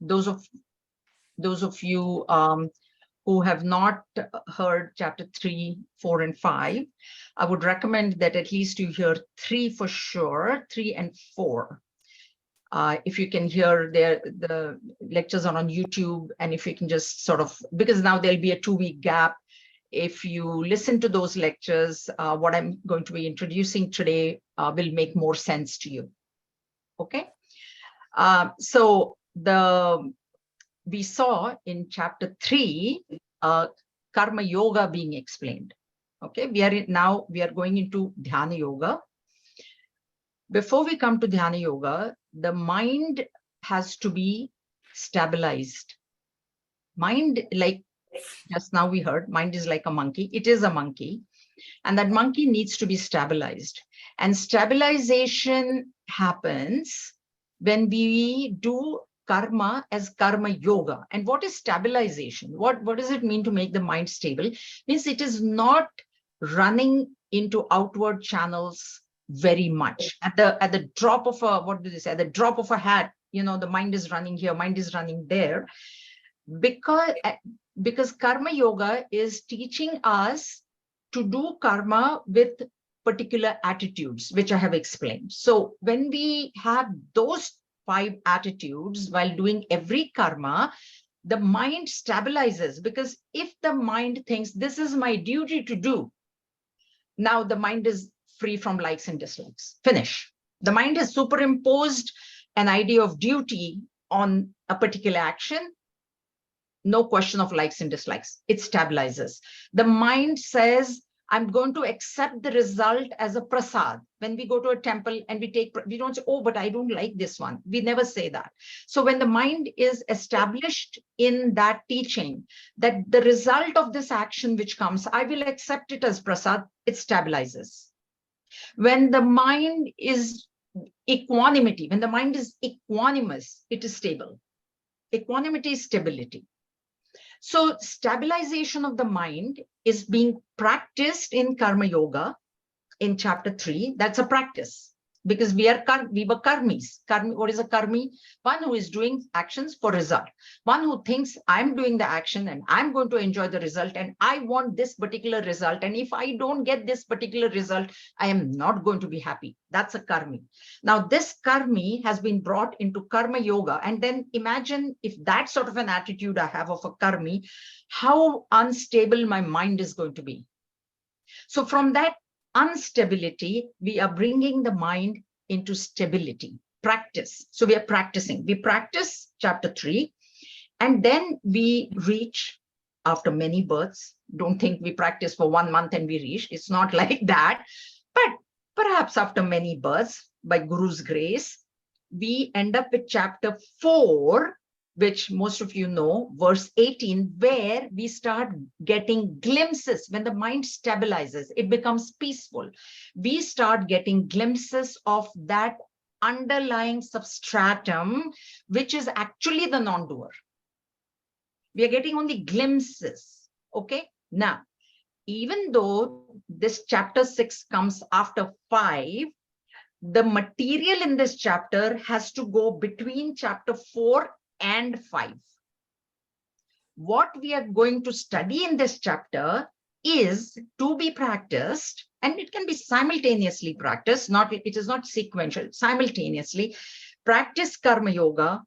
those of you who have not heard chapter 3, 4, and 5, I would recommend that at least you hear 3 for sure, 3 and 4. If you can hear the lectures are on YouTube, and if you can just sort of, because now there'll be a 2-week gap. If you listen to those lectures, what I'm going to be introducing today will make more sense to you. Okay. So we saw in chapter 3, karma yoga being explained. Okay. Now we are going into dhyana yoga. Before we come to dhyana yoga, the mind has to be stabilized. Mind, like just now we heard, mind is like a monkey. It is a monkey, and that monkey needs to be stabilized. And stabilization happens when we do karma as karma yoga. And what is stabilization? What does it mean to make the mind stable? Means it is not running into outward channels very much. At the drop of a, what do they say? At the drop of a hat, the mind is running here, mind is running there. Because karma yoga is teaching us to do karma with particular attitudes, which I have explained. So when we have those 5 attitudes while doing every karma, the mind stabilizes. Because if the mind thinks this is my duty to do, now the mind is free from likes and dislikes. Finish. The mind has superimposed an idea of duty on a particular action. No question of likes and dislikes. It stabilizes. The mind says, I'm going to accept the result as a prasad. When we go to a temple and we don't say, oh, but I don't like this one. We never say that. So when the mind is established in that teaching, that the result of this action which comes, I will accept it as prasad, it stabilizes. When the mind is equanimity, when the mind is equanimous, it is stable. Equanimity is stability. So stabilization of the mind is being practiced in karma yoga in chapter 3. That's a practice, because we were karmis. What is a karmi? One who is doing actions for result. One who thinks I'm doing the action and I'm going to enjoy the result, and I want this particular result. And if I don't get this particular result, I am not going to be happy. That's a karmi. Now this karmi has been brought into karma yoga. And then imagine if that sort of an attitude I have of a karmi, how unstable my mind is going to be. So from that instability, we are bringing the mind into stability. Practice. So we are practicing. We practice chapter 3, and then we reach after many births. Don't think we practice for 1 month and we reach. It's not like that. But perhaps after many births, by Guru's grace, we end up with chapter 4, which most of you know, verse 18, where we start getting glimpses. When the mind stabilizes, it becomes peaceful. We start getting glimpses of that underlying substratum, which is actually the non-doer. We are getting only glimpses. Okay. Now, even though this chapter 6 comes after 5, the material in this chapter has to go between chapter 4 and 5. What we are going to study in this chapter is to be practiced, and it can be simultaneously practiced, it is not sequential, simultaneously. Practice karma yoga.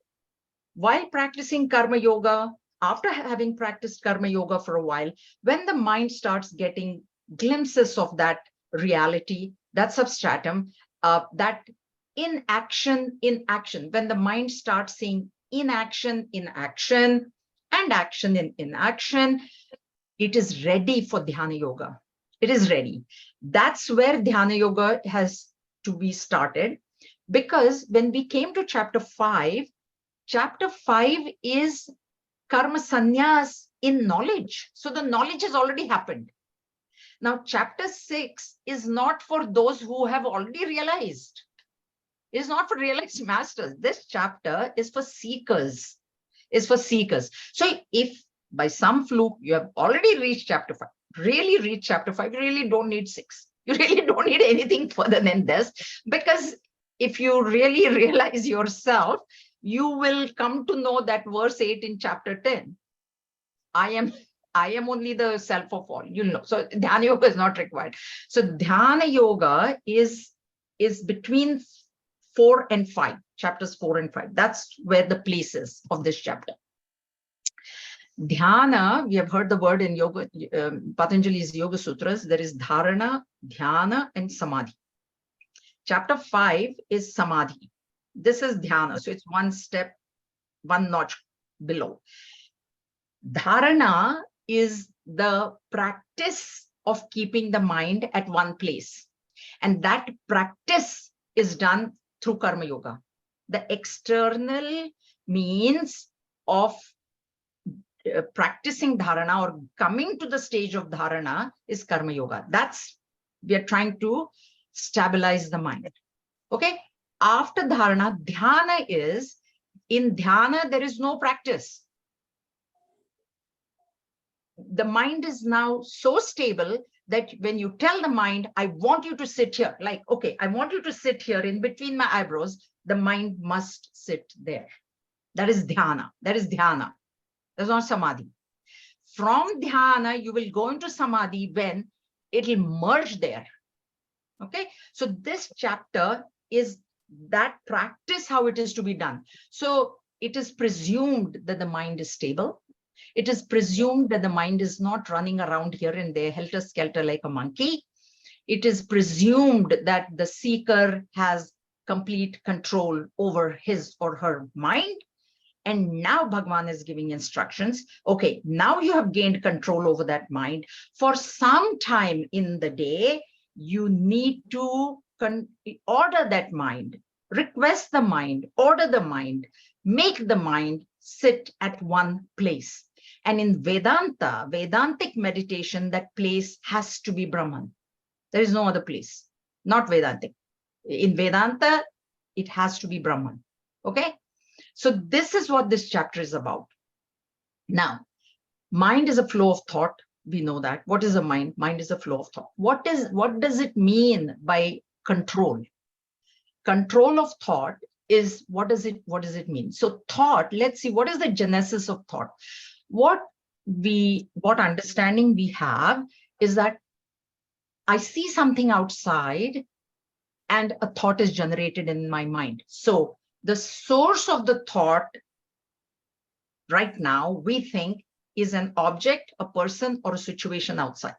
While practicing karma yoga, after having practiced karma yoga for a while, when the mind starts getting glimpses of that reality, that substratum, that in action, when the mind starts seeing inaction, and action in inaction, it is ready for dhyana yoga. It is ready. That's where dhyana yoga has to be started, because when we came to chapter 5 is karma sannyas in knowledge. So the knowledge has already happened. Now, chapter 6 is not for those who have already realized. It is not for realized masters. This chapter is for seekers. So if by some fluke you have already reached chapter 5, really reached chapter 5, you really don't need 6. You really don't need anything further than this, because if you really realize yourself, you will come to know that verse 8 in chapter 10. I am only the self of all, So dhyana yoga is not required. So dhyana yoga is between 4 and 5, chapters 4 and 5. That's where the place is of this chapter. Dhyana, we have heard the word in yoga, Patanjali's Yoga Sutras. There is dharana, dhyana, and samadhi. Chapter 5 is samadhi. This is dhyana. So it's one step, one notch below. Dharana is the practice of keeping the mind at one place. And that practice is done through karma yoga. The external means of practicing dharana or coming to the stage of dharana is karma yoga. We are trying to stabilize the mind. Okay. After dharana, dhyana is, in dhyana, there is no practice. The mind is now so stable that when you tell the mind, I want you to sit here, like, okay, I want you to sit here in between my eyebrows, the mind must sit there. That is dhyana. That is dhyana. That's not samadhi. From dhyana, you will go into samadhi when it'll merge there. Okay. So this chapter is that practice, how it is to be done. So it is presumed that the mind is stable. It is presumed that the mind is not running around here and there, helter-skelter like a monkey. It is presumed that the seeker has complete control over his or her mind. And now Bhagavan is giving instructions. Okay, now you have gained control over that mind. For some time in the day, you need to order that mind, request the mind, order the mind, make the mind sit at one place. And in Vedanta, Vedantic meditation, that place has to be Brahman. There is no other place, not Vedantic. In Vedanta, it has to be Brahman. Okay? So this is what this chapter is about. Now, mind is a flow of thought. We know that. What is a mind? Mind is a flow of thought. What does it mean by control? Control of thought is, what does it mean? So thought, let's see, what is the genesis of thought? What understanding we have is that I see something outside and a thought is generated in my mind. So the source of the thought right now, we think, is an object, a person, or a situation outside.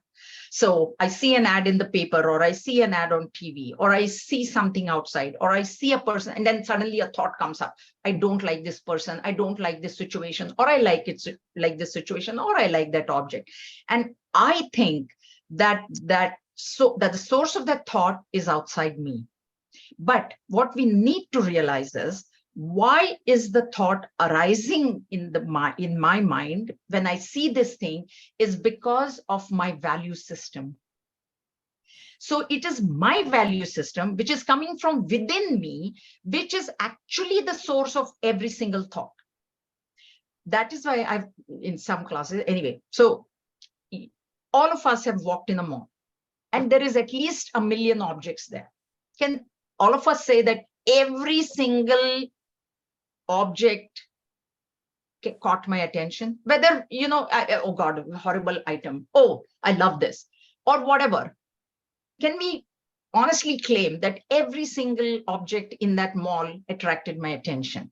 So I see an ad in the paper, or I see an ad on TV, or I see something outside, or I see a person, and then suddenly a thought comes up. I don't like this person. I don't like this situation, or I like this situation, or I like that object. And I think that the source of that thought is outside me. But what we need to realize is, why is the thought arising in my mind when I see this thing is because of my value system. So it is my value system, which is coming from within me, which is actually the source of every single thought. That is why I've, in some classes, anyway, so all of us have walked in a mall and there is at least 1 million objects there. Can all of us say that every single object caught my attention? Whether, oh God, horrible item. Oh, I love this, or whatever. Can we honestly claim that every single object in that mall attracted my attention?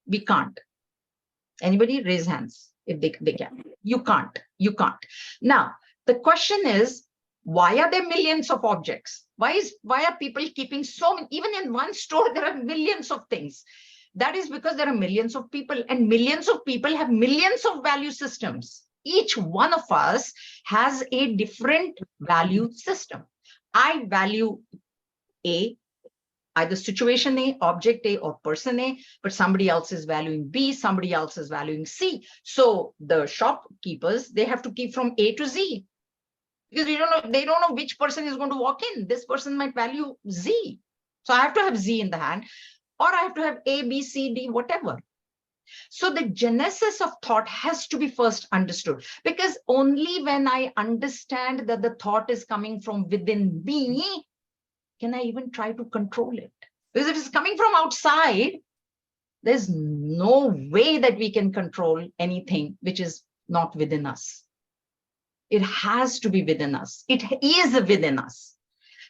We can't. Anybody raise hands if they can. You can't. Now, the question is, why are there millions of objects? Why are people keeping so many? Even in one store, there are millions of things. That is because there are millions of people, and millions of people have millions of value systems. Each one of us has a different value system. I value A, either situation A, object A, or person A, but somebody else is valuing B, somebody else is valuing C. So the shopkeepers, they have to keep from A to Z, because they don't know which person is going to walk in. This person might value Z. So I have to have Z in the hand, or I have to have A, B, C, D, whatever. So the genesis of thought has to be first understood, because only when I understand that the thought is coming from within me, can I even try to control it? Because if it's coming from outside, There's no way that we can control anything which is not within us. It has to be within us. It is within us.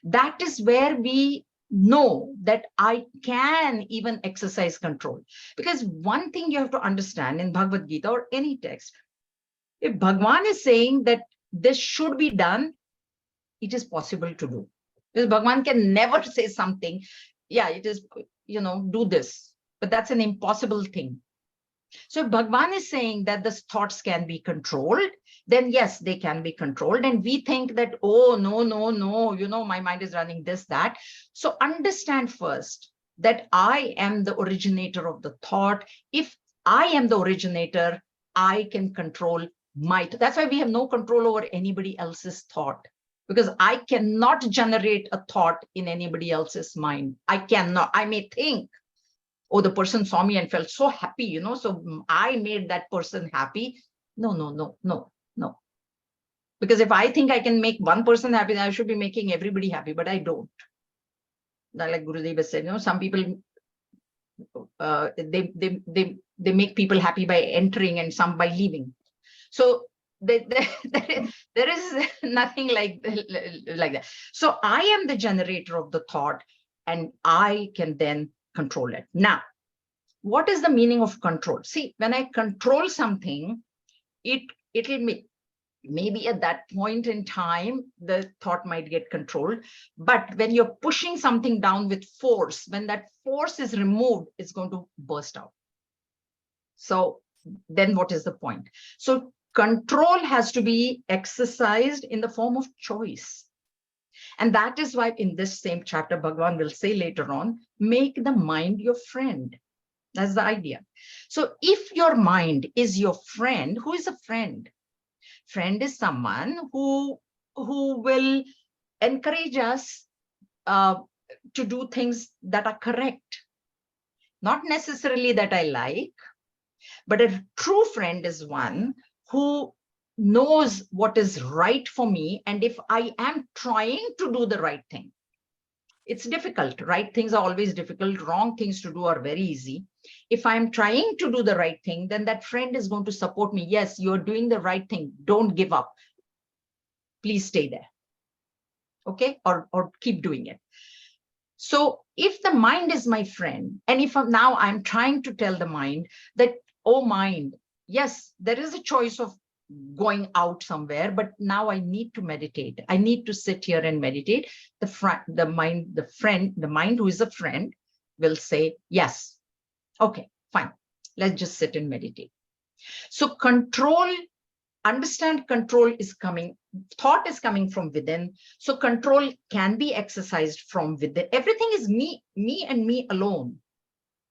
That is where we know that I can even exercise control. Because one thing you have to understand in Bhagavad Gita or any text, if Bhagwan is saying that this should be done, it is possible to do. Because Bhagwan can never say something, yeah, it is, do this. But that's an impossible thing. So if Bhagwan is saying that the thoughts can be controlled, then yes, they can be controlled. And we think that, oh, no, my mind is running this, that. So understand first that I am the originator of the thought. If I am the originator, I can control my, that's why we have no control over anybody else's thought. Because I cannot generate a thought in anybody else's mind. I cannot. I may think, oh, the person saw me and felt so happy, so I made that person happy. No. Because if I think I can make one person happy, then I should be making everybody happy, but I don't. Like Gurudev has said, some people, they make people happy by entering and some by leaving. So there is nothing like that. So I am the generator of the thought and I can then control it. Now, what is the meaning of control? See, when I control something, it'll maybe at that point in time, the thought might get controlled. But when you're pushing something down with force, when that force is removed, it's going to burst out. So then what is the point? So control has to be exercised in the form of choice. And that is why in this same chapter, Bhagavan will say later on, make the mind your friend. That's the idea. So if your mind is your friend, who is a friend? Friend is someone who will encourage us to do things that are correct. Not necessarily that I like, but a true friend is one who knows what is right for me. And if I am trying to do the right thing, it's difficult. Right things are always difficult. Wrong things to do are very easy. If I'm trying to do the right thing, then that friend is going to support me. Yes, you're doing the right thing. Don't give up. Please stay there. Okay? Or keep doing it. So if the mind is my friend, and if now I'm trying to tell the mind that, oh, mind, yes, there is a choice of going out somewhere, but now I need to meditate. I need to sit here and meditate. The mind who is a friend will say, yes, okay, fine. Let's just sit and meditate. So control, understand control is coming, thought is coming from within. So control can be exercised from within. Everything is me and me alone.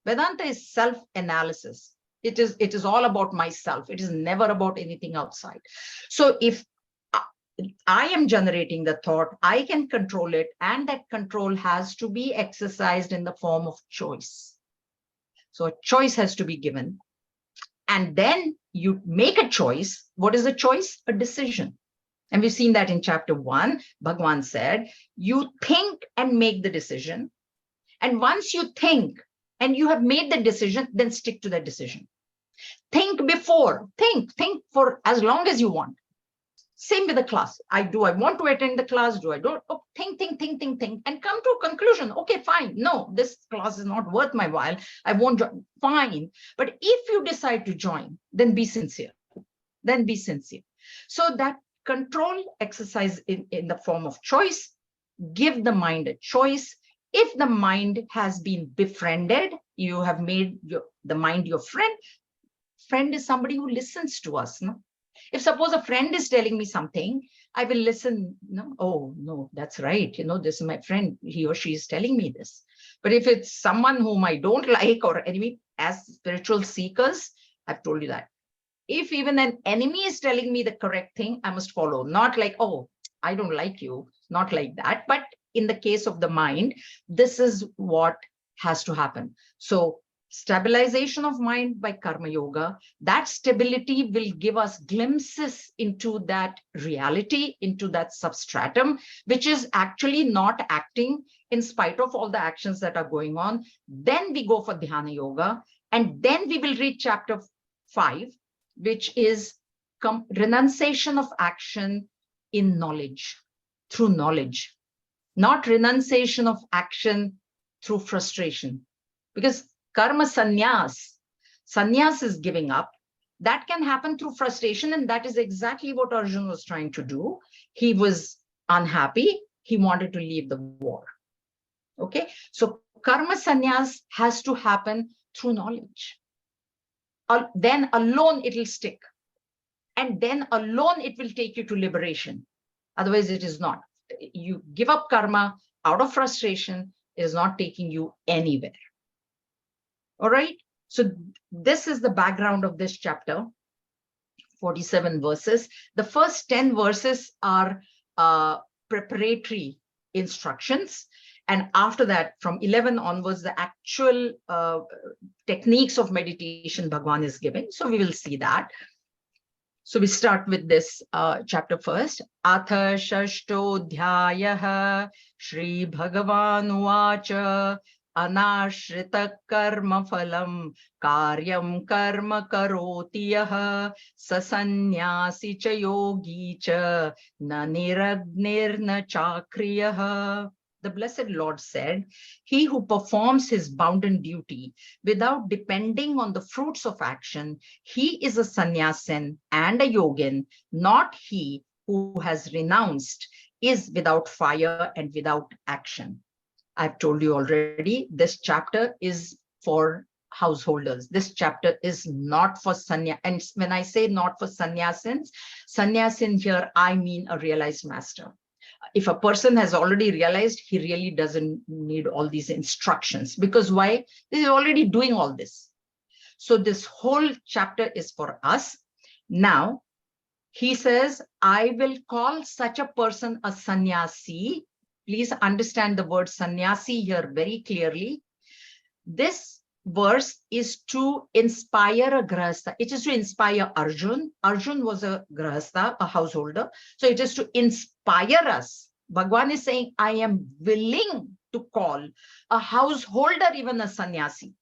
Vedanta is self-analysis. It is all about myself. It is never about anything outside. So if I am generating the thought, I can control it, and that control has to be exercised in the form of choice. So a choice has to be given. And then you make a choice. What is a choice? A decision. And we've seen that in chapter 1. Bhagwan said, you think and make the decision. And once you think and you have made the decision, then stick to that decision. Think before, think for as long as you want. Same with the class. I want to attend the class? Do I don't? Oh, think, and come to a conclusion. Okay, fine. No, this class is not worth my while. I won't join. Fine. But if you decide to join, then be sincere. So that control exercise in the form of choice, give the mind a choice. If the mind has been befriended, you have made the mind your friend. Friend is somebody who listens to us. No? If suppose a friend is telling me something, I will listen. No, oh no, that's right. This is my friend. He or she is telling me this. But if it's someone whom I don't like or enemy, as spiritual seekers, I've told you that. If even an enemy is telling me the correct thing, I must follow. Not like, oh, I don't like you. Not like that. But in the case of the mind, this is what has to happen. So stabilization of mind by karma yoga, that stability will give us glimpses into that reality, into that substratum, which is actually not acting in spite of all the actions that are going on. Then we go for dhyana yoga. And then we will read chapter 5, which is renunciation of action in knowledge, through knowledge, not renunciation of action through frustration. Because karma sannyas is giving up. That can happen through frustration. And that is exactly what Arjuna was trying to do. He was unhappy. He wanted to leave the war. Okay. So karma sannyas has to happen through knowledge. Then alone it will stick. And then alone it will take you to liberation. Otherwise it is not. You give up karma out of frustration, it is not taking you anywhere. All right. So this is the background of this chapter, 47 verses. The first 10 verses are preparatory instructions. And after that, from 11 onwards, the actual techniques of meditation Bhagwan is giving. So we will see that. So we start with this chapter first. Atha shashto dhyayah Shri Bhagavan uvacha anashrita karma phalam karyam karma karoti yah sasanyasi cha yogi cha na niragnir na chakriyah. The Blessed Lord said, he who performs his bounden duty without depending on the fruits of action, he is a sannyasin and a yogin, not he who has renounced, is without fire and without action. I've told you already, this chapter is for householders. This chapter is not for sannyas. And when I say not for sannyasins, sannyasin here, I mean a realized master. If a person has already realized, he really doesn't need all these instructions. Because why? He's already doing all this. So this whole chapter is for us. Now, he says, I will call such a person a sannyasi. Please understand the word sannyasi here very clearly. This verse is to inspire a grahastha. It is to inspire Arjun. Arjun was a grahastha, a householder. So it is to inspire us. Bhagwan is saying, I am willing to call a householder even a sannyasi.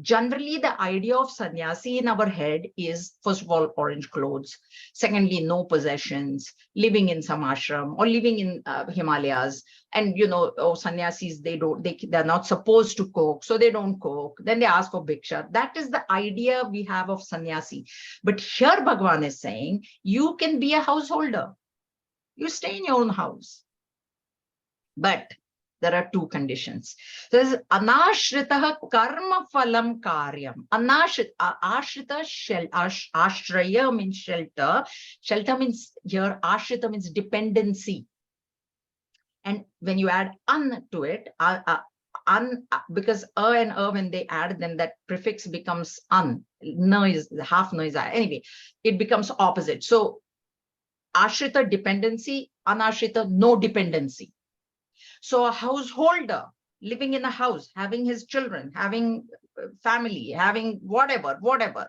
Generally, the idea of sannyasi in our head is, first of all, orange clothes. Secondly, no possessions, living in some ashram or living in Himalayas. And, you know, oh, sannyasis, they're not supposed to cook, so they don't cook. Then they ask for bhiksha. That is the idea we have of sannyasi. But here Bhagwan is saying, you can be a householder. You stay in your own house. But there are two conditions. There is anashrita karma phalam karyam. Ashrita, ashraya means shelter. Shelter means here, ashrita means dependency. And when you add an to it, because and when they add, then that prefix becomes an. No is half no is anyway, it becomes opposite. So ashrita dependency, anashrita no dependency. So a householder living in a house, having his children, having family, having whatever,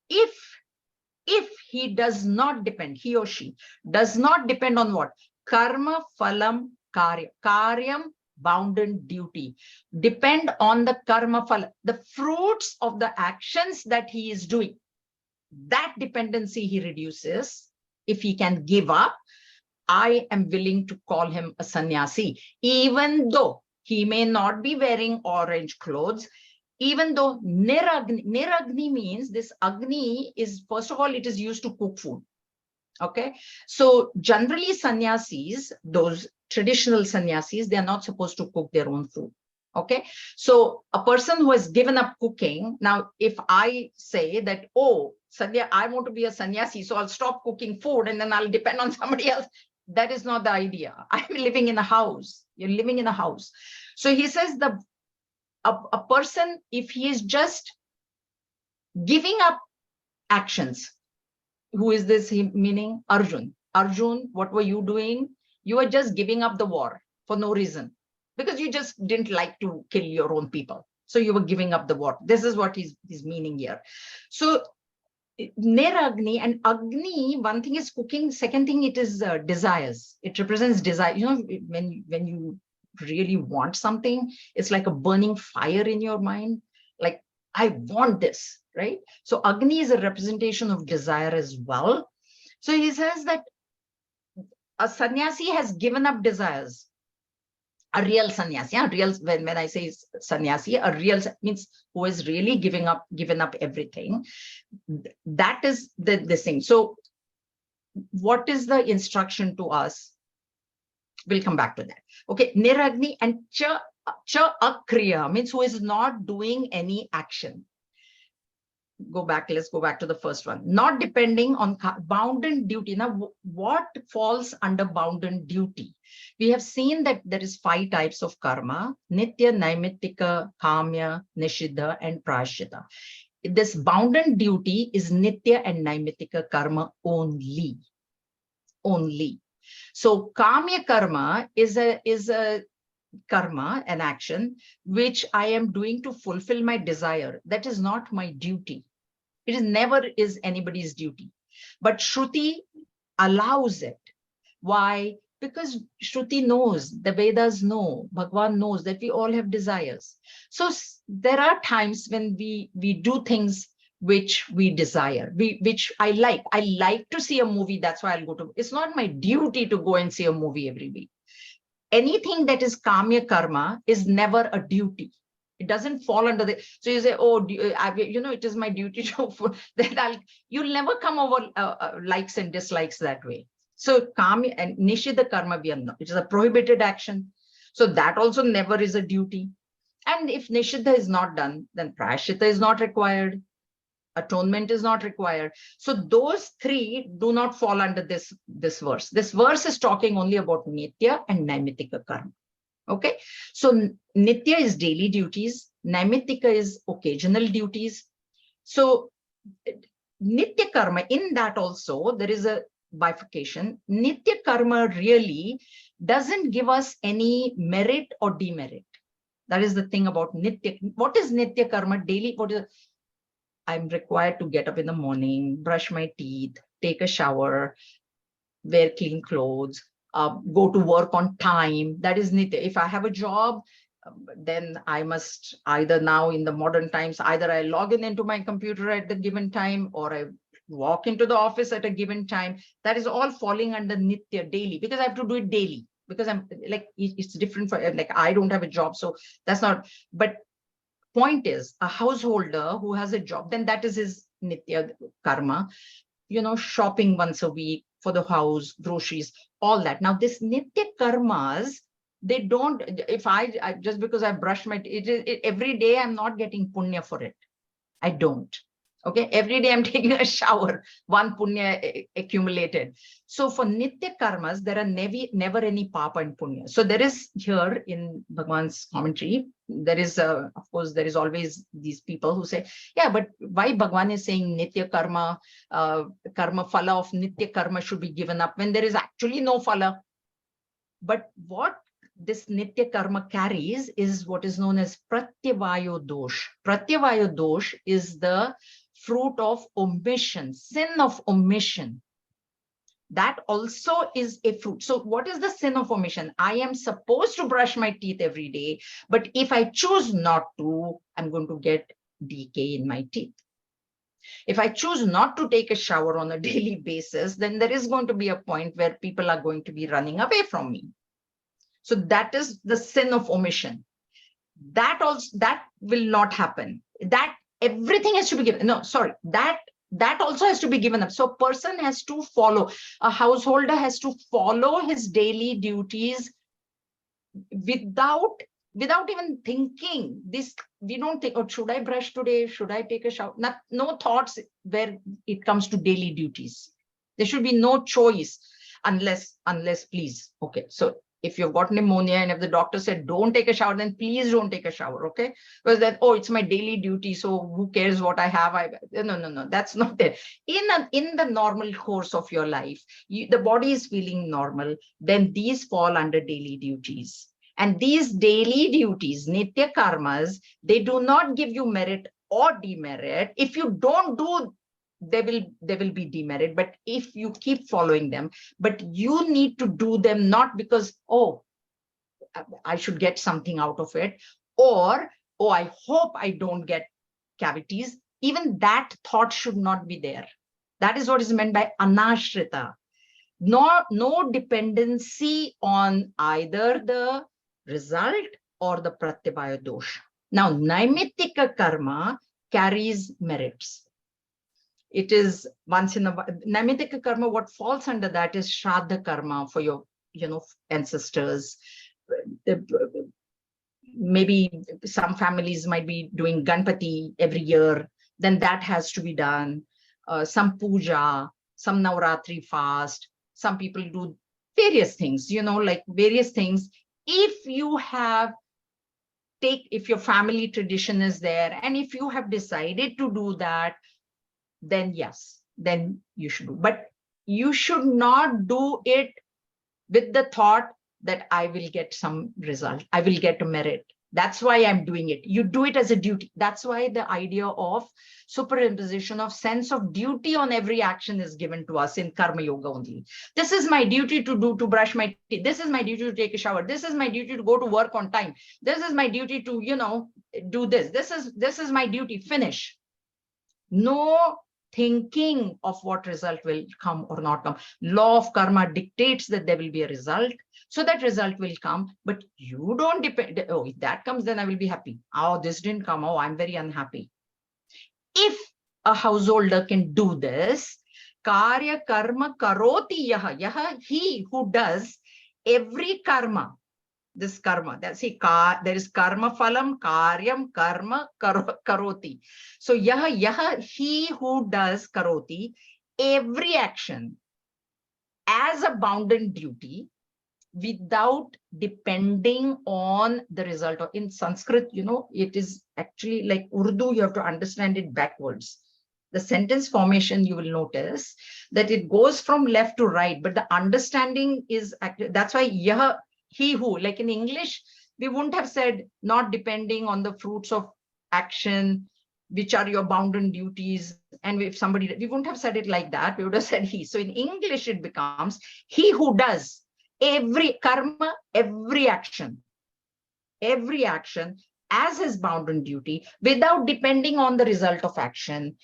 if he does not depend, he or she does not depend on what? Karma phalam karyam, bounden duty. Depend on the karma phala, the fruits of the actions that he is doing. That dependency he reduces. If he can give up, I am willing to call him a sannyasi, even though he may not be wearing orange clothes, even though niragni means this agni is, first of all, it is used to cook food. Okay. So generally sannyasis, those traditional sannyasis, they are not supposed to cook their own food. Okay. So a person who has given up cooking, now, if I say that, oh, Sandhya, I want to be a sannyasi, so I'll stop cooking food and then I'll depend on somebody else. That is not the idea. I'm living in a house. You're living in a house. So he says a person, if he is just giving up actions, who is this meaning? Arjun. Arjun, what were you doing? You were just giving up the war for no reason, because you just didn't like to kill your own people. So you were giving up the war. This is what he's meaning here. So Niragni and Agni, one thing is cooking, second thing it is desires. It represents desire. You know, when you really want something, it's like a burning fire in your mind. Like I want this, right? So Agni is a representation of desire as well. So he says that a sannyasi has given up desires. A real sannyasi, real, when I say sannyasi, a real means who is really given up everything. That is this thing. So what is the instruction to us? We'll come back to that. Okay, niragni and cha akriya means who is not doing any action. Let's go back to the first one. Not depending on bounden duty. Now, what falls under bounden duty? We have seen that there is 5 types of karma: nitya, naimittika, kamya, nishiddha, and prashita. This bounden duty is nitya and naimittika karma only. So kamya karma is a karma, an action which I am doing to fulfill my desire. That is not my duty. It is never is anybody's duty. But Shruti allows it. Why? Because Shruti knows, the Vedas know, Bhagavan knows that we all have desires. So there are times when we do things which we desire, which I like. I like to see a movie. That's why I'll go to. It's not my duty to go and see a movie every week. Anything that is kamya karma is never a duty. It doesn't fall under the, so you say, oh, it is my duty to, that you'll never come over likes and dislikes that way. So kamya and nishida karma, it is a prohibited action. So that also never is a duty. And if nishida is not done, then prashita is not required. Atonement is not required. So those 3 do not fall under this verse. This verse is talking only about nitya and naimittika karma. Okay, so nitya is daily duties, naimittika is occasional duties. So nitya karma, in that also there is a bifurcation. Nitya karma really doesn't give us any merit or demerit. That is the thing about nitya. What is nitya karma? Daily, what is? I'm required to get up in the morning, brush my teeth, take a shower, wear clean clothes, go to work on time. That is nitya. If I have a job, then I must either, now in the modern times, either I log in into my computer at the given time, or I walk into the office at a given time. That is all falling under nitya, daily, because I have to do it daily, because I'm like, it's different for, like, I don't have a job, so that's not. But point is, a householder who has a job, then that is his nitya karma, shopping once a week for the house, groceries, all that. Now, this nitya karmas, they don't, if I just because I brush my teeth, every day I'm not getting punya for it. I don't. Okay, every day I'm taking a shower, 1 punya accumulated. So for nitya karmas, there are never any papa and punya. So there is here in Bhagavan's commentary, there is, of course, there is always these people who say, yeah, but why Bhagavan is saying nitya karma, karma phala of nitya karma should be given up when there is actually no phala? But what this nitya karma carries is what is known as pratyavayo dosh. Pratyavayo dosh is the fruit of omission, sin of omission. That also is a fruit. So what is the sin of omission? I am supposed to brush my teeth every day, but if I choose not to, I'm going to get decay in my teeth. If I choose not to take a shower on a daily basis, then there is going to be a point where people are going to be running away from me. So that is the sin of omission. That will not happen. That everything has to be given. No, sorry, that also has to be given up. So a person has to follow, a householder has to follow his daily duties without even thinking. This, we don't think, oh, should I brush today? Should I take a shower? No thoughts where it comes to daily duties. There should be no choice unless please. Okay, so if you've got pneumonia and if the doctor said don't take a shower, then please don't take a shower, okay? Because that, oh, it's my daily duty, so who cares what I have? No, that's not there. In the normal course of your life, the body is feeling normal, then these fall under daily duties. And these daily duties, nitya karmas, they do not give you merit or demerit. If you don't do, there will be demerit, but if you keep following them, but you need to do them not because, oh, I should get something out of it, or, oh, I hope I don't get cavities, even that thought should not be there. That is what is meant by anashrita. No dependency on either the result or the pratyabhaya dosha. Now, naimittika karma carries merits. It is once in a while. Naimittika karma, what falls under that is shraddha karma for your, ancestors. Maybe some families might be doing Ganpati every year, then that has to be done. Some puja, some Navratri fast. Some people do various things, like various things. If you have if your family tradition is there, and if you have decided to do that, then yes, then you should do. But you should not do it with the thought that I will get some result, I will get a merit. That's why I'm doing it. You do it as a duty. That's why the idea of superimposition of sense of duty on every action is given to us in karma yoga only. This is my duty to do, to brush my teeth. This is my duty to take a shower. This is my duty to go to work on time. This is my duty to, do this. This is my duty. Finish. No thinking of what result will come or not come. Law of karma dictates that there will be a result. So that result will come, but you don't depend. Oh, if that comes, then I will be happy. Oh, this didn't come. Oh, I'm very unhappy. If a householder can do this, karya karma karoti yaha. Yaha, he who does every karma. This karma, there is karma phalam, karyam, karma, karoti. So yaha, he who does karoti, every action as a bounden duty, without depending on the result. In Sanskrit, it is actually like Urdu, you have to understand it backwards. The sentence formation, you will notice that it goes from left to right, but the understanding is, that's why he who, like in English, we wouldn't have said not depending on the fruits of action, which are your bounden duties. And if somebody, we wouldn't have said it like that, we would have said he. So in English, it becomes he who does every karma, every action as his bounden duty, without depending on the result of action.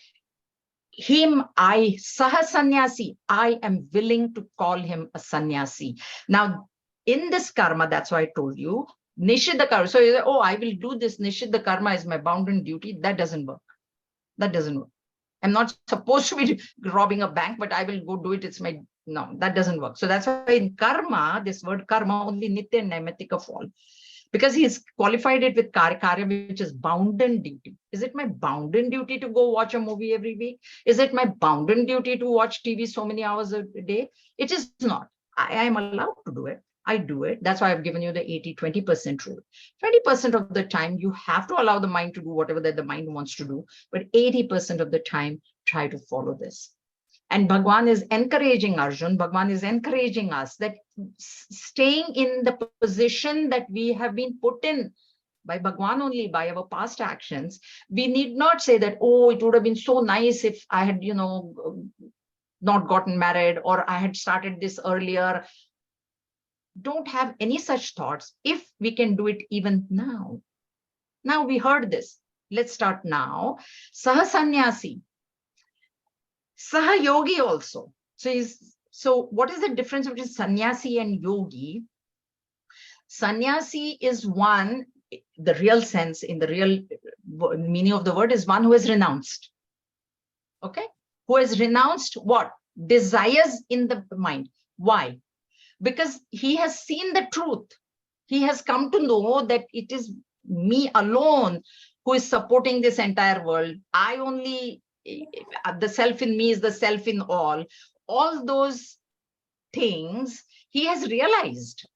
Him, saha sannyasi, I am willing to call him a sannyasi. Now, in this karma, that's why I told you, nishiddha karma. So you say, oh, I will do this nishiddha karma as my bounden duty. That doesn't work. That doesn't work. I'm not supposed to be robbing a bank, but I will go do it. It's my, no, that doesn't work. So that's why in karma, this word karma, only nitya and naimittika fall. Because he's qualified it with karya, which is bounden duty. Is it my bounden duty to go watch a movie every week? Is it my bounden duty to watch TV so many hours a day? It is not. I am allowed to do it. I do it. That's why I've given you the 80-20% rule. 20% of the time, you have to allow the mind to do whatever that the mind wants to do. But 80% of the time, try to follow this. And Bhagwan is encouraging Arjun, Bhagwan is encouraging us that staying in the position that we have been put in by Bhagwan only, by our past actions, we need not say that, oh, it would have been so nice if I had, not gotten married, or I had started this earlier. Don't have any such thoughts if we can do it even now. Now we heard this. Let's start now. Saha sannyasi. Saha yogi also. So what is the difference between sannyasi and yogi? Sannyasi is one, the real sense, in the real meaning of the word, is one who has renounced. Okay? Who has renounced what? Desires in the mind. Why? Because he has seen the truth. He has come to know that it is me alone who is supporting this entire world. I only, the self in me is the self in all. All those things he has realized.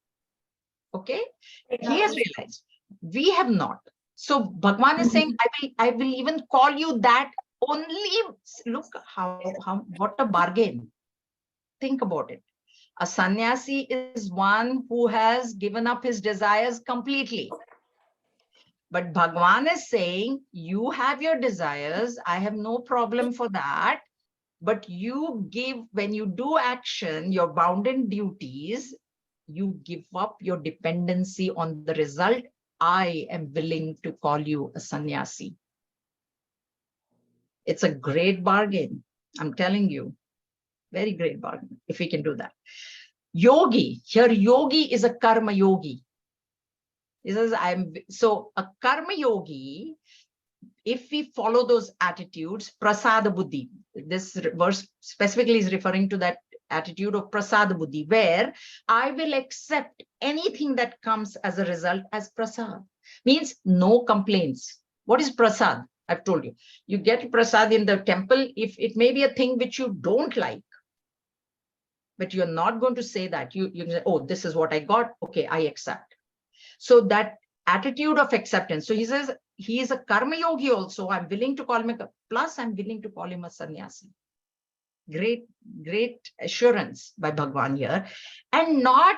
Okay? He has realized. We have not. So Bhagwan is saying, I will even call you that only. Look what a bargain. Think about it. A sannyasi is one who has given up his desires completely. But Bhagwan is saying, you have your desires. I have no problem for that. But you give, when you do action, your bounden duties, you give up your dependency on the result. I am willing to call you a sannyasi. It's a great bargain. I'm telling you, very great bargain if we can do that. Yogi, here yogi is a karma yogi. He says, so a karma yogi, if we follow those attitudes, prasada buddhi, this verse specifically is referring to that attitude of prasada buddhi, where I will accept anything that comes as a result as prasad. Means no complaints. What is prasad? I've told you. You get prasad in the temple if it may be a thing which you don't like. But you're not going to say that. You say, oh, this is what I got. Okay, I accept. So that attitude of acceptance. So he says, he is a karma yogi also. I'm willing to call him a, plus I'm willing to call him a sannyasi. Great assurance by Bhagwan here. And not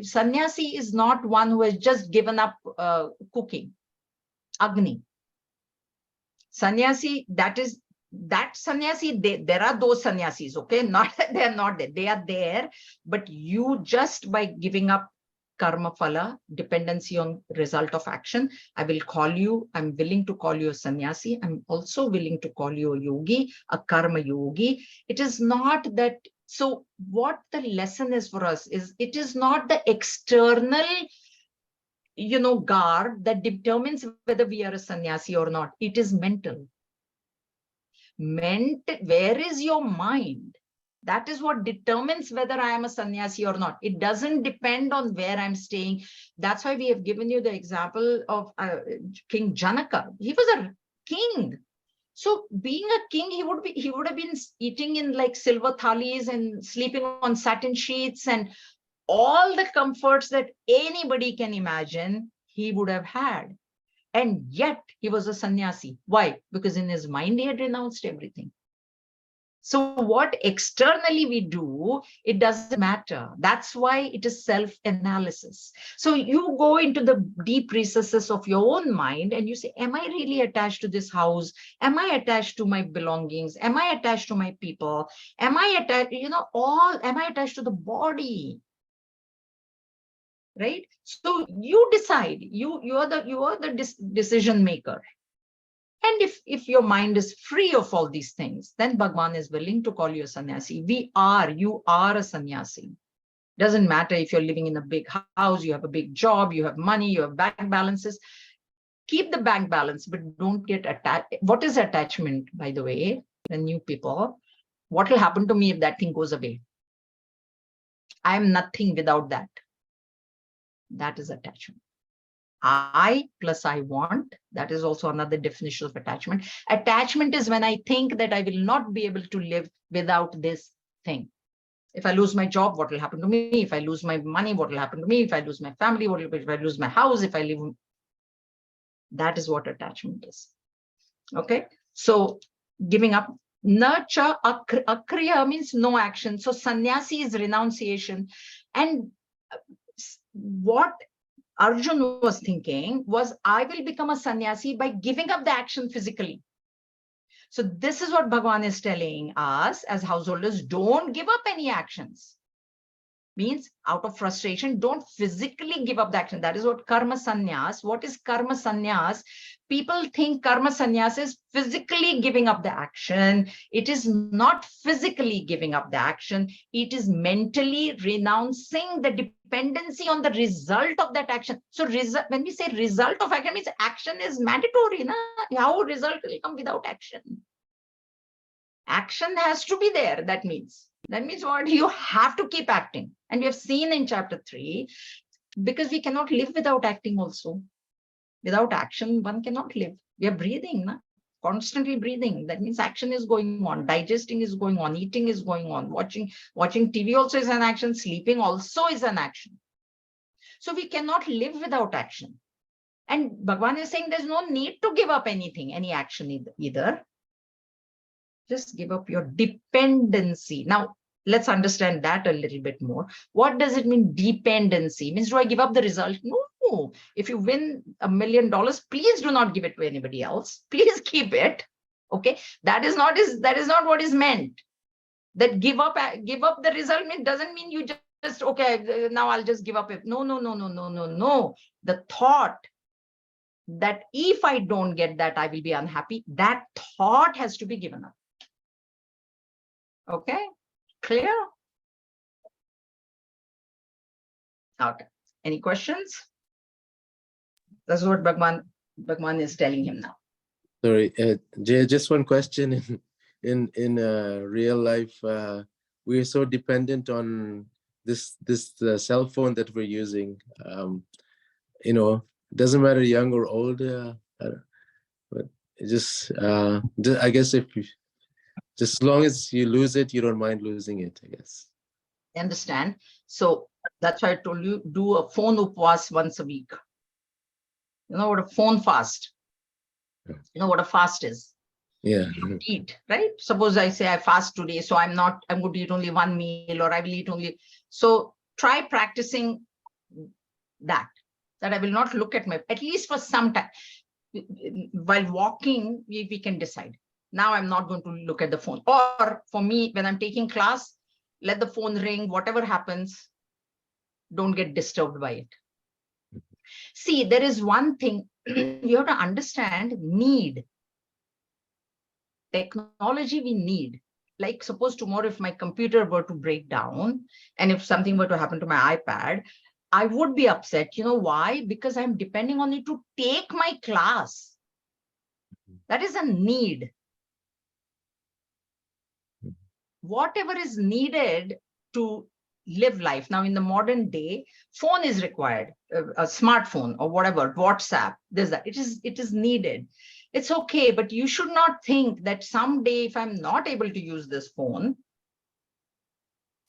sannyasi is not one who has just given up cooking. Agni. Sannyasi, that sannyasi, there are those sannyasis, okay? Not that they are not there. They are there, but you just by giving up karma phala, dependency on result of action, I'm willing to call you a sannyasi. I'm also willing to call you a yogi, a karma yogi. It is not that. So what the lesson is for us is, it is not the external, garb that determines whether we are a sannyasi or not. It is mental. Where is your mind? That is what determines whether I am a sannyasi or not. It doesn't depend on where I'm staying. That's why we have given you the example of King Janaka. He was a king. So being a king, he would have been eating in like silver thalis and sleeping on satin sheets, and all the comforts that anybody can imagine he would have had. And yet he was a sannyasi. Why? Because in his mind, he had renounced everything. So what externally we do, it doesn't matter. That's why it is self-analysis. So you go into the deep recesses of your own mind and you say, am I really attached to this house? Am I attached to my belongings? Am I attached to my people? Am I attached, am I attached to the body? Right? So you decide, you are the decision maker. And if your mind is free of all these things, then Bhagwan is willing to call you a sannyasi. You are a sannyasi. Doesn't matter if you're living in a big house, you have a big job, you have money, you have bank balances. Keep the bank balance, but don't get attached. What is attachment, by the way, the new people? What will happen to me if that thing goes away? I am nothing without that. That is attachment. I plus I want, that is also another definition of attachment. Attachment is when I think that I will not be able to live without this thing. If I lose my job, what will happen to me? If I lose my money, what will happen to me? If I lose my family, if I lose my house, if I live, that is what attachment is. Okay, so giving up. Nurture, akriya means no action. So sannyasi is renunciation. And what Arjun was thinking was, I will become a sannyasi by giving up the action physically. So this is what Bhagwan is telling us as householders, don't give up any actions. Means out of frustration, don't physically give up the action. That is what karma sannyas. What is karma sannyas? People think karma sannyas is physically giving up the action. It is not physically giving up the action. It is mentally renouncing the dependency on the result of that action. So when we say result of action, means action is mandatory. Na? How result will come without action? Action has to be there. That means what? You have to keep acting. And we have seen in chapter 3, because we cannot live without acting also. Without action, one cannot live. We are breathing, na? Constantly breathing. That means action is going on, digesting is going on, eating is going on, watching TV also is an action, sleeping also is an action. So we cannot live without action. And Bhagwan is saying there's no need to give up anything, any action either. Just give up your dependency. Now, let's understand that a little bit more. What does it mean, dependency? Means, do I give up the result? No. If you win $1 million, please do not give it to anybody else. Please keep it. Okay. That is not what is meant. That give up the result doesn't mean you just, okay, now I'll just give up it. No. The thought that if I don't get that, I will be unhappy. That thought has to be given up. Okay, clear? Okay, any questions? That's what Bhagwan is telling him now. Sorry, Jay, just one question. In real life, we are so dependent on this cell phone that we're using. You know, doesn't matter young or old, but it just I guess if you, just as long as you lose it, you don't mind losing it, I guess. Understand? So that's why I told you, do a phone upvas once a week. You know what a phone fast? You know what a fast is? Yeah. You eat, right? Suppose I say I fast today, so I'm going to eat only one meal, or I will eat only. So try practicing that I will not look at my, at least for some time. While walking, we can decide. Now I'm not going to look at the phone. Or for me, when I'm taking class, let the phone ring, whatever happens, don't get disturbed by it. See, there is one thing you have to understand, need. Technology we need. Like suppose tomorrow if my computer were to break down and if something were to happen to my iPad, I would be upset. You know why? Because I'm depending on it to take my class. That is a need. Whatever is needed to live life. Now in the modern day, phone is required, a smartphone or whatever, WhatsApp, there's that. It is needed. It's okay, but you should not think that someday if I'm not able to use this phone,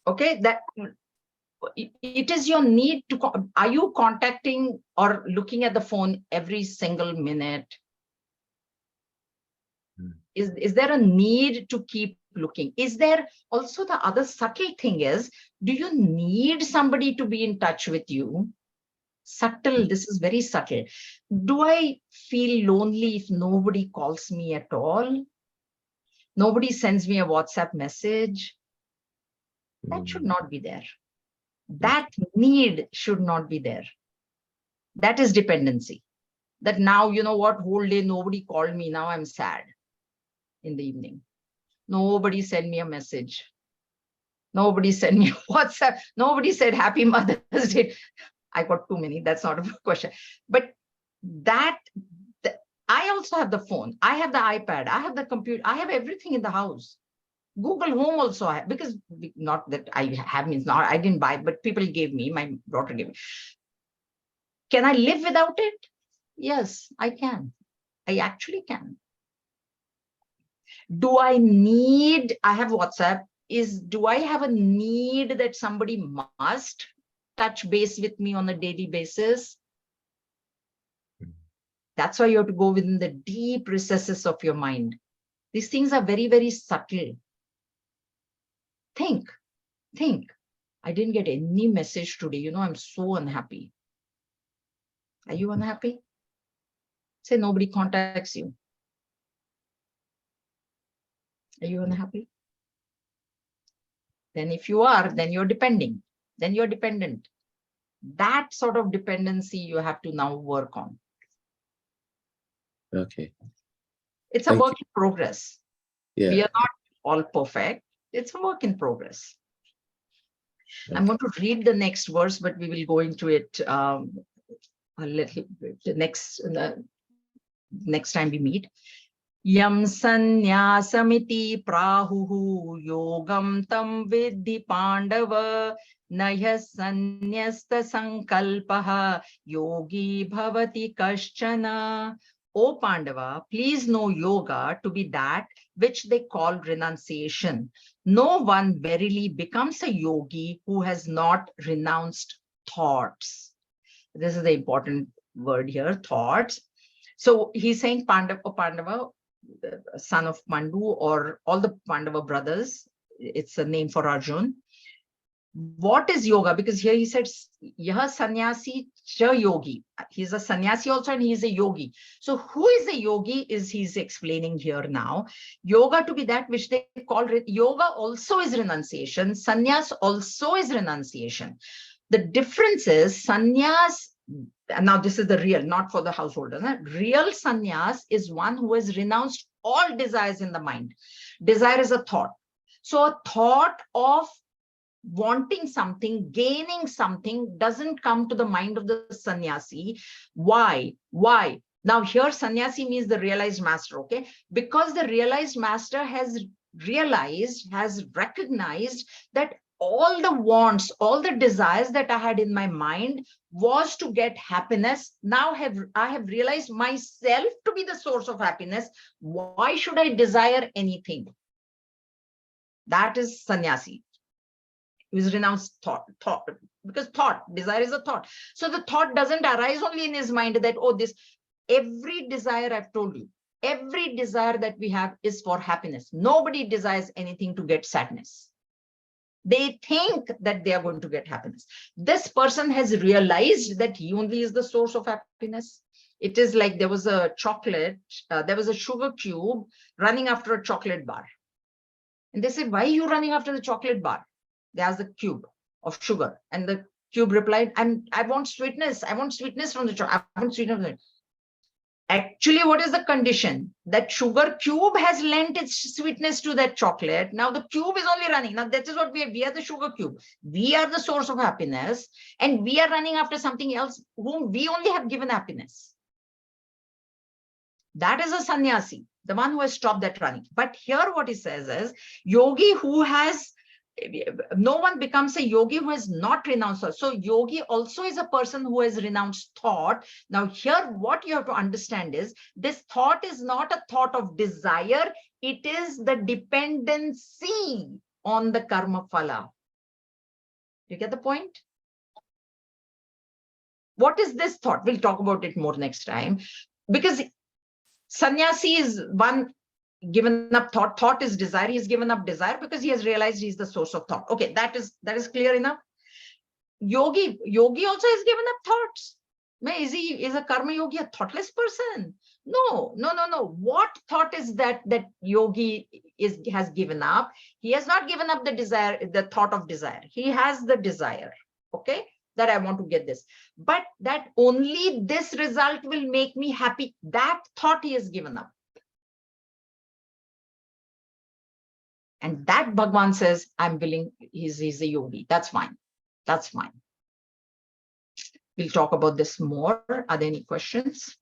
okay, that it is your need to, are you contacting or looking at the phone every single minute? Is there a need to keep looking? Is there also the other subtle thing is, do you need somebody to be in touch with you? Subtle, this is very subtle. Do I feel lonely if nobody calls me at all? Nobody sends me a WhatsApp message? That should not be there. That need should not be there. That is dependency. That now, you know what, whole day nobody called me, now I'm sad in the evening. Nobody sent me a message. Nobody sent me WhatsApp. Nobody said Happy Mother's Day. I got too many. That's not a question. But that, I also have the phone. I have the iPad. I have the computer. I have everything in the house. Google Home also I have, because not that I have means not, I didn't buy, but people gave me, my daughter gave me. Can I live without it? Yes, I can. I actually can. Do I need, I have WhatsApp, do I have a need that somebody must touch base with me on a daily basis? That's why you have to go within the deep recesses of your mind. These things are very, very subtle. Think. I didn't get any message today. You know, I'm so unhappy. Are you unhappy? Say nobody contacts you. Are you unhappy? Then if you are, then you're depending. Then you're dependent. That sort of dependency you have to now work on. Okay. It's a work in progress. Yeah. We are not all perfect. It's a work in progress. Okay. I'm going to read the next verse, but we will go into it a little bit the next time we meet. Yam sanyasamiti prahuhu yogam tam vidhi pandava naya sanyasta sankalpaha yogi bhavati kaschana. O Pandava, please know yoga to be that which they call renunciation. No one verily becomes a yogi who has not renounced thoughts. This is the important word here, thoughts. So he's saying Pandava, son of Pandu, or all the Pandava brothers, it's a name for Arjun. What is yoga? Because here he said, Yaha sannyasi cha yogi. He's a sannyasi also and he's a yogi. So who is a yogi is he's explaining here now. Yoga to be that which they call, yoga also is renunciation. Sannyas also is renunciation. The difference is sannyas now this is the real, not for the householders. Real sannyas is one who has renounced all desires in the mind. Desire is a thought. So a thought of wanting something, gaining something doesn't come to the mind of the sannyasi. Why? Why? Now here sannyasi means the realized master, okay? Because the realized master has realized, has recognized that all the wants, all the desires that I had in my mind was to get happiness. Now I have realized myself to be the source of happiness. Why should I desire anything? That is sannyasi. He was renounced thought, because desire is a thought. So the thought doesn't arise only in his mind that, oh, this, every desire, I've told you, every desire that we have is for happiness. Nobody desires anything to get sadness. They think that they are going to get happiness. This person has realized that he only is the source of happiness. It is like there was a chocolate, there was a sugar cube running after a chocolate bar. And they said, why are you running after the chocolate bar? They asked the cube of sugar. And the cube replied, I want sweetness. I want sweetness from the chocolate. I want sweetness from the... Actually, what is the condition? That sugar cube has lent its sweetness to that chocolate. Now the cube is only running. Now that is what we are the sugar cube. We are the source of happiness, and we are running after something else whom we only have given happiness. That is a sannyasi, the one who has stopped that running. But here what he says is, yogi who has, no one becomes a yogi who has not renounced thought. So yogi also is a person who has renounced thought. Now here what you have to understand is, this thought is not a thought of desire. It is the dependency on the karma phala. You get the point? What is this thought? We'll talk about it more next time. Because sannyasi is one given up thought. Thought is desire. He's given up desire because he has realized he's the source of thought. Okay, that is clear enough. Yogi also has given up thoughts. Is a karma yogi a thoughtless person? No. What thought is that yogi has given up? He has not given up the desire, the thought of desire. He has the desire, okay, that I want to get this, but that only this result will make me happy. That thought he has given up. And that Bhagwan says, I'm willing, he's a yogi. That's fine. That's fine. We'll talk about this more. Are there any questions?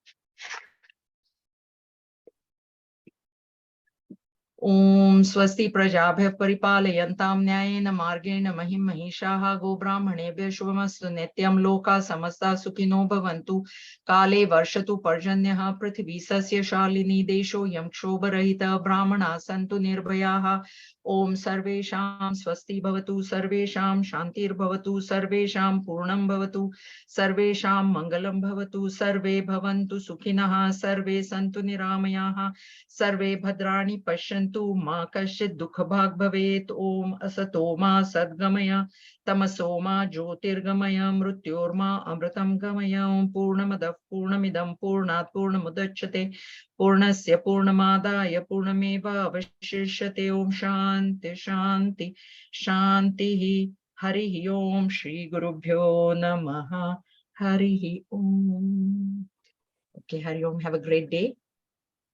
Om swasti prajabhya paripalayantam nyayena margena mahim mahishaha go brahmanebhya shubhamastu nityam loka samasta sukhino bhavantu kale varshatu parjanyaha prithvi sasya shalini desho yam kshobarahita brahmana santu nirbhayaha. Om sarvesham swasti bhavatu sarvesham shantir bhavatu sarvesham purnam bhavatu sarvesham mangalam bhavatu sarve bhavantu sukhinaha sarve santu niramayaha sarve bhadrani pashyantu ma kashchit dukha bhag bhavet. Om asato ma sadgamaya tamaso ma jyotirgamaya mrityorma amritam gamaya. Om purnamadav purnamidam purnat purnamudachyate purnasya purnamadaya purnameva avashishyate. Om shanti shanti shanti. Harihi Om. Shri Gurubhyo Namaha. Harihi Om. Okay, Hari Om. Have a great day.